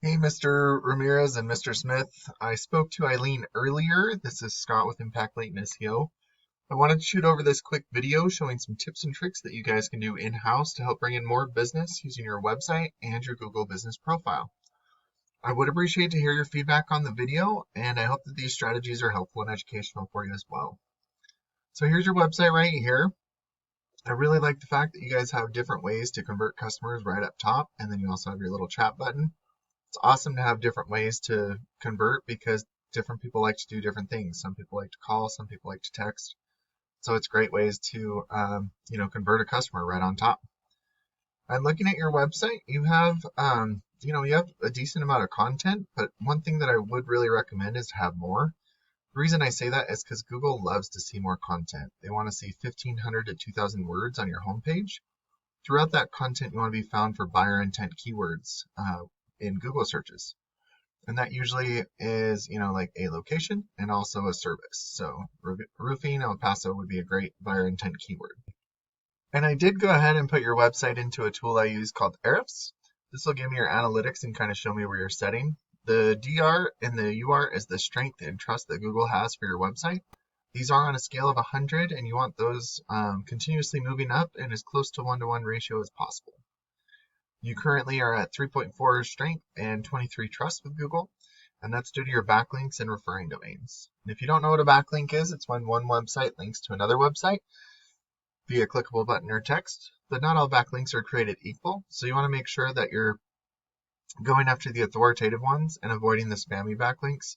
Hey, Mr. Ramirez and Mr. Smith. I spoke to Eileen earlier. This is Scott with Impact Latent SEO. I wanted to shoot over this quick video showing some tips and tricks that you guys can do in-house to help bring in more business using your website and your Google business profile. I would appreciate to hear your feedback on the video, and I hope that these strategies are helpful and educational for you as well. So here's your website right here. I really like the fact that you guys have different ways to convert customers right up top, and then you also have your little chat button. It's awesome to have different ways to convert because different people like to do different things. Some people like to call, some people like to text. So it's great ways to, convert a customer right on top. And looking at your website, you have a decent amount of content, but one thing that I would really recommend is to have more. The reason I say that is because Google loves to see more content. They want to see 1,500 to 2,000 words on your homepage. Throughout that content, you want to be found for buyer intent keywords in Google searches. And that usually is, like a location and also a service. So roofing El Paso would be a great buyer intent keyword. And I did go ahead and put your website into a tool I use called Ahrefs. This will give me your analytics and kind of show me where you're setting. The DR and the UR is the strength and trust that Google has for your website. These are on a scale of 100, and you want those continuously moving up and as close to 1-to-1 ratio as possible. You currently are at 3.4 strength and 23 trust with Google, and that's due to your backlinks and referring domains. And if you don't know what a backlink is, it's when one website links to another website via clickable button or text, but not all backlinks are created equal, so you want to make sure that you're going after the authoritative ones and avoiding the spammy backlinks.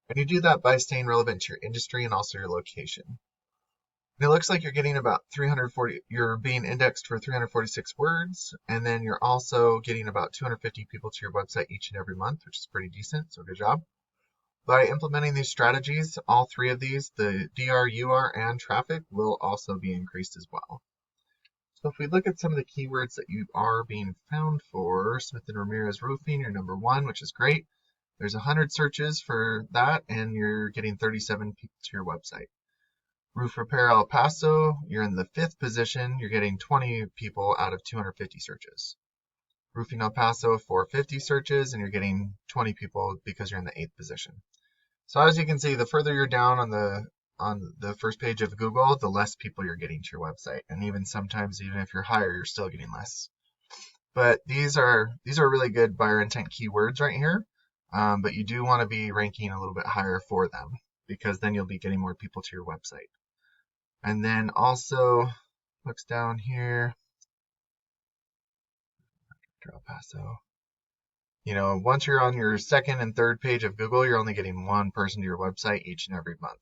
And you do that by staying relevant to your industry and also your location. And it looks like you're getting about 340, you're being indexed for 346 words, and then you're also getting about 250 people to your website each and every month, which is pretty decent, so good job. By implementing these strategies, all three of these, the DR, UR, and traffic, will also be increased as well. So if we look at some of the keywords that you are being found for, Smith & Ramirez Roofing, you're number 1, which is great. There's 100 searches for that, and you're getting 37 people to your website. Roof Repair El Paso, you're in the 5th position. You're getting 20 people out of 250 searches. Roofing El Paso, 450 searches, and you're getting 20 people because you're in the 8th position. So as you can see, the further you're down on the first page of Google, the less people you're getting to your website. And even sometimes, even if you're higher, you're still getting less. But these are really good buyer intent keywords right here. But you do want to be ranking a little bit higher for them, because then you'll be getting more people to your website. And then also, looks down here, El Paso. Once you're on your 2nd and 3rd page of Google, you're only getting one person to your website each and every month.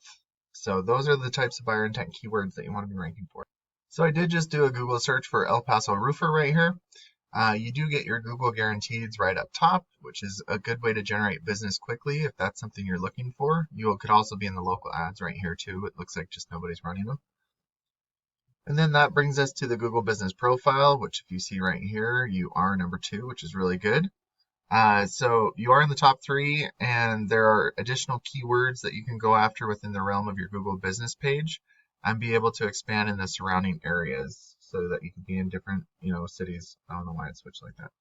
So those are the types of buyer intent keywords that you want to be ranking for. So I did just do a Google search for El Paso roofer right here. You do get your Google guarantees right up top, which is a good way to generate business quickly if that's something you're looking for. You could also be in the local ads right here too. It looks like just nobody's running them. And then that brings us to the Google Business Profile, which if you see right here, you are number 2, which is really good. So you are in the top 3, and there are additional keywords that you can go after within the realm of your Google business page and be able to expand in the surrounding areas so that you can be in different, cities. I don't know why it switched like that.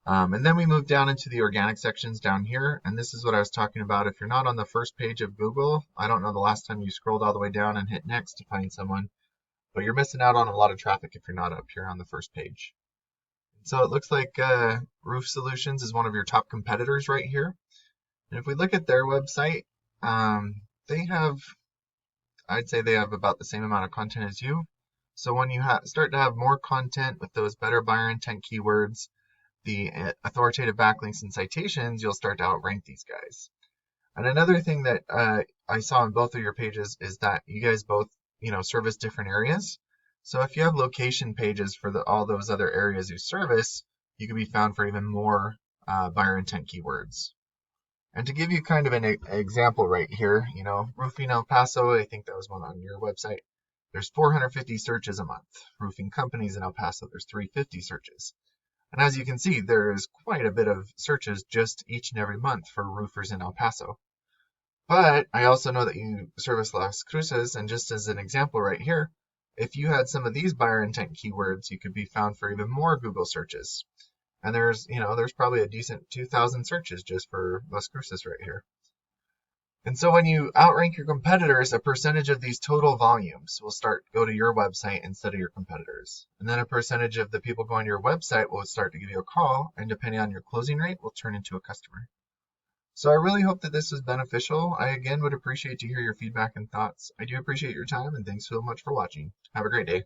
And then we move down into the organic sections down here, and this is what I was talking about. If you're not on the first page of Google, I don't know the last time you scrolled all the way down and hit next to find someone, but you're missing out on a lot of traffic if you're not up here on the first page. So it looks like Roof Solutions is one of your top competitors right here. And if we look at their website, I'd say they have about the same amount of content as you. So when you start to have more content with those better buyer intent keywords, the authoritative backlinks and citations, you'll start to outrank these guys. And another thing that I saw on both of your pages is that you guys both, service different areas. So if you have location pages for all those other areas you service, you can be found for even more buyer intent keywords. And to give you kind of an example right here, Roofing El Paso, I think that was one on your website. There's 450 searches a month. Roofing companies in El Paso, there's 350 searches. And as you can see, there's quite a bit of searches just each and every month for roofers in El Paso. But I also know that you service Las Cruces, and just as an example right here, if you had some of these buyer intent keywords, you could be found for even more Google searches. And there's probably a decent 2,000 searches just for Las Cruces right here. And so when you outrank your competitors, a percentage of these total volumes will go to your website instead of your competitors. And then a percentage of the people going to your website will start to give you a call, and depending on your closing rate, will turn into a customer. So I really hope that this was beneficial. I again would appreciate to hear your feedback and thoughts. I do appreciate your time, and thanks so much for watching. Have a great day.